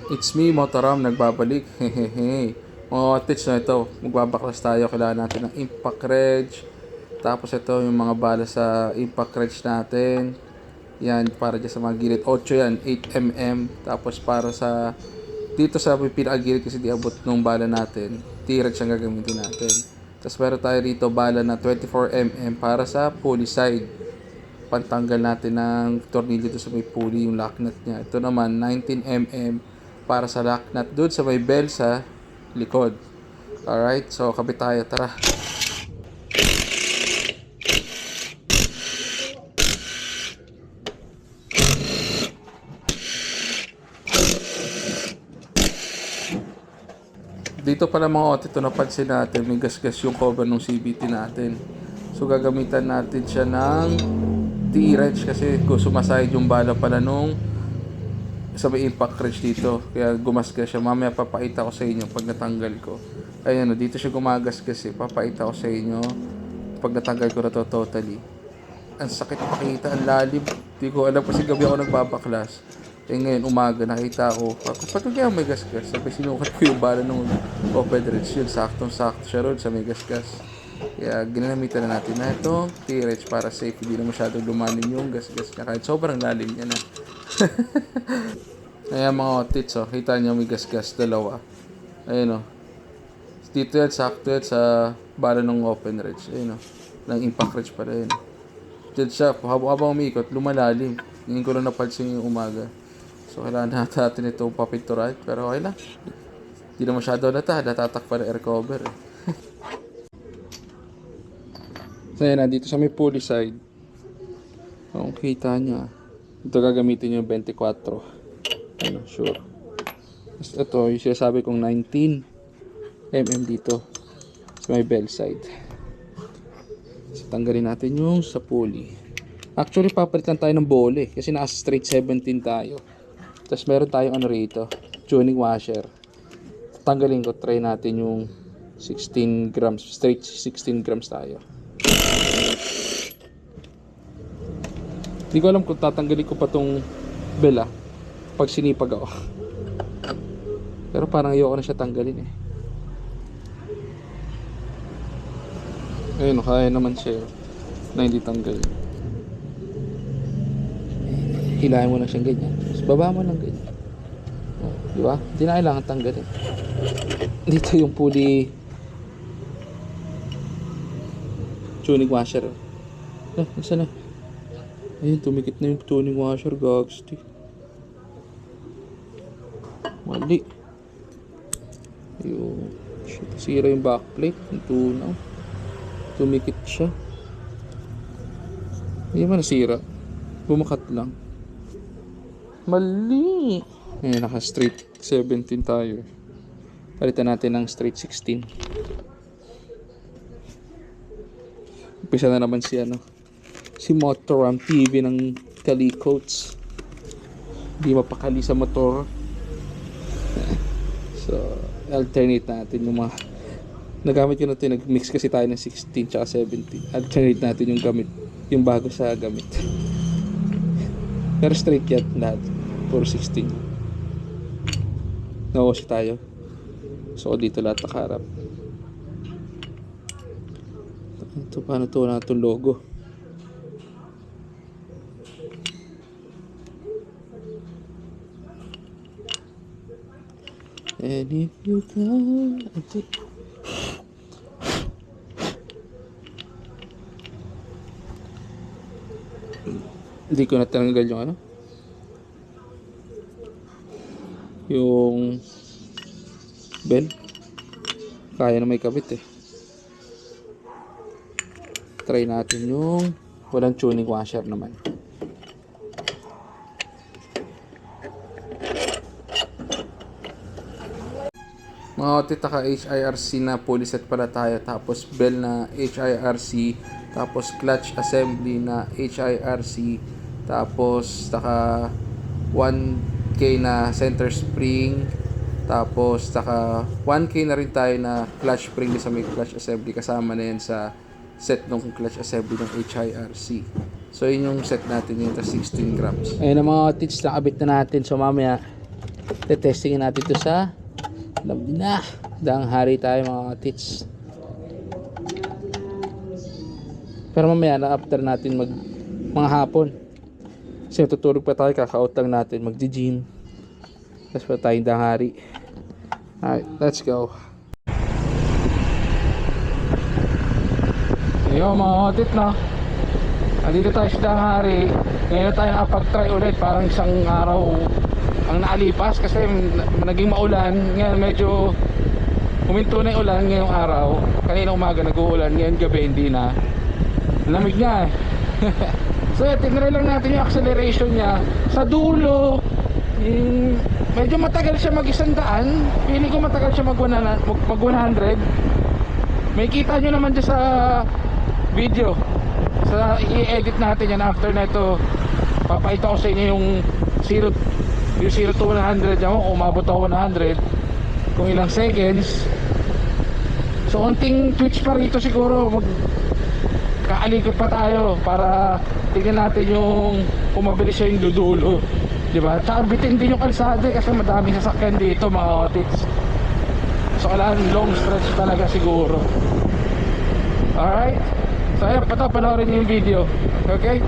It's me, Motoram, nagbabalik. Hehehe. Mga tips na ito, magbabaklas tayo. Kailangan natin ng impact wrench. Tapos ito yung mga bala sa impact wrench natin. Yan, para dyan sa mga gilid. 8 yan, 8mm. Tapos para sa, dito sa pinakagilid kasi di abot nung bala natin. T-wrench ang gagamitin natin. Tapos meron tayo rito bala na 24mm para sa pulley side. Pantanggal natin ng tornilyo dito sa may pulley, yung lock nut niya. Ito naman, 19mm para sa lock nut doon sa may bell sa likod. Alright, so kabit tayo, tara. Dito pala mga otit, ito napansin natin, may gas-gas yung cover ng CVT natin. So gagamitan natin siya ng T-wrench kasi sumasayad yung bala pala nung sa may impact wrench dito. Kaya gumasgas siya. Mamaya papakita ko sa inyo pag natanggal ko. Ayan o, dito siya gumagasgas eh. Papakita ko sa inyo pag natanggal ko na to totally. Ang sakit pakita, ang lalim. Hindi ko alam kasi gabi ako nagbabaklas. Eh ngayon umaga nakita ko. Pag kaya may gasgas, sabi sinukat ko yung bala ng open wrench. Yun, saktong-sakto siya ron sa may gasgas. Kaya ginamitan na natin na ito T-wrench para safe. Hindi na masyadong lumalim yung gasgas niya. Kahit sobrang lalim niya na. Ayan mga otits, oh. Kita nyo may gasgas, dalawa. Ayun, oh. Dito yan, sakto yan sa bala ng open wrench. Ayun, oh. Ng impact wrench pala yun. Diyan siya, habang umiikot, lumalalim. Ngayon ko lang napansin yung umaga. So, kailangan natin itong papinturahan. Pero okay lang. Hindi na masyado natatak pa na air cover. Eh. So, ayan na, dito sa may pulley side. Kung kita nyo, ito gagamitin yung 24. Ano, sure. Ito, yung sinasabi kong 19mm dito sa may bell side. So, tanggalin natin yung sa pulley. Actually, papalitan tayo ng bole kasi nasa straight 17 tayo. Tapos meron tayong ano rito, tuning washer. Tanggalin ko, try natin yung 16 grams, straight 16 grams tayo. Hindi ko alam kung tatanggalin ko pa tong bell pag sinipag ako. Pero parang ayoko na siya tanggalin eh. Ayun, kaya naman siya na hindi tanggalin. Hilahin mo lang siyang ganyan. Tapos baba mo lang ganyan. Oh, di ba? Hindi na kailangan tanggalin. Dito yung pulley tuning washer. Nasaan na? Ayun, tumikit na yung tuning washer. Gagsti. Mali. Yung sira yung backplate. Yung tunaw. Tumikit siya. Hindi man nasira. Bumakat lang. Mali. Ngayon naka straight 17 tayo. Palitan natin ng straight 16. Umpisa na naman si Motoram TV ng Kalikotes. Hindi mapakali sa motor. So, alternate natin yung mga nagamit ko na ito. Nag-mix kasi tayo ng 16 tsaka 17. Alternate natin yung gamit. Yung bago sa gamit. Pero straight yan lahat. Puro 16. Nawashi tayo. So, dito lahat nakaharap. Ito, paano ito na itong logo? And if you can, hindi ko natanggal yung ano, yung bell. Kaya na may kabit eh. Try natin yung walang tuning washer naman. Mga otit, naka HIRC na pulley set pala tayo. Tapos bell na HIRC. Tapos clutch assembly na HIRC. Tapos naka 1K na center spring. Tapos naka 1K na rin tayo na clutch spring sa may clutch assembly. Kasama na yan sa set ng clutch assembly ng HIRC. So yun yung set natin yun, 16 grams. Ayun ang mga tits na kabit na natin. So mamaya Testingin natin ito sa Lambina. Dang hari tayo mga tits. Pero mamaya na after natin mga hapon. Kasi tutulog pa tayo, kaka-out lang natin, mag-gym. Tapos pa tayong danghari. Alright, let's go. Yo mga hotit na. Nandito tayo sa danghari. Ngayon tayo nakapag-try ulit. Parang isang araw ang naalipas kasi naging maulan. Ngayon medyo huminto na yung ulan ngayong araw. Kanina umaga nag-uulan, ngayon gabi hindi na. Lamig nga eh. So tinry lang natin yung acceleration niya. Sa dulo medyo matagal siya mag-100. Feeling ko matagal siya mag 100. May kita nyo naman dyan sa video. Sa i-edit natin yan after na ito. Papakita ko sa inyo yung 0 to 100 yan, kung umabot ako 100 kung ilang seconds. So unting twitch pa rito siguro, kaalikot pa tayo para tingnan natin yung umabilis siya yung dudulo, diba? Tsaka bitin din yung kalsada kasi madaming sasakyan dito mga otits. So kailangan long stretch talaga siguro. Alright, so ayun, panoorin niyo yung video. Okay?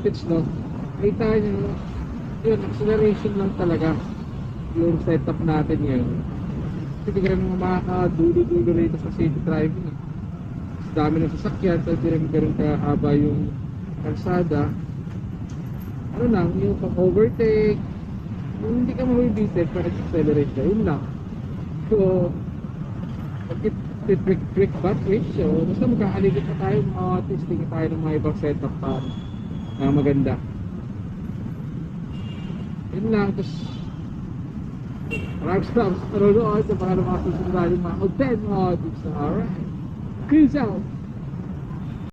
voltage, no? Kita nyo, yun, acceleration lang talaga yung setup natin ngayon. Kasi di ka rin mga makakadulo-dulo rito sa city driving. Mas dami ng sasakyan, so di rin ganun kahaba yung kalsada, ano lang, yung pag-overtake, yung hindi ka mabibitin para accelerate ka, yun lang. So, trick ba? Trick? So, basta magkakaligit pa tayo, mga testing tayo ng mga ibang setup pa na maganda. Yun lang, tapos maraming salamat sa panonood, sa mga susunod natin mga content, mga tips. Alright, peace out!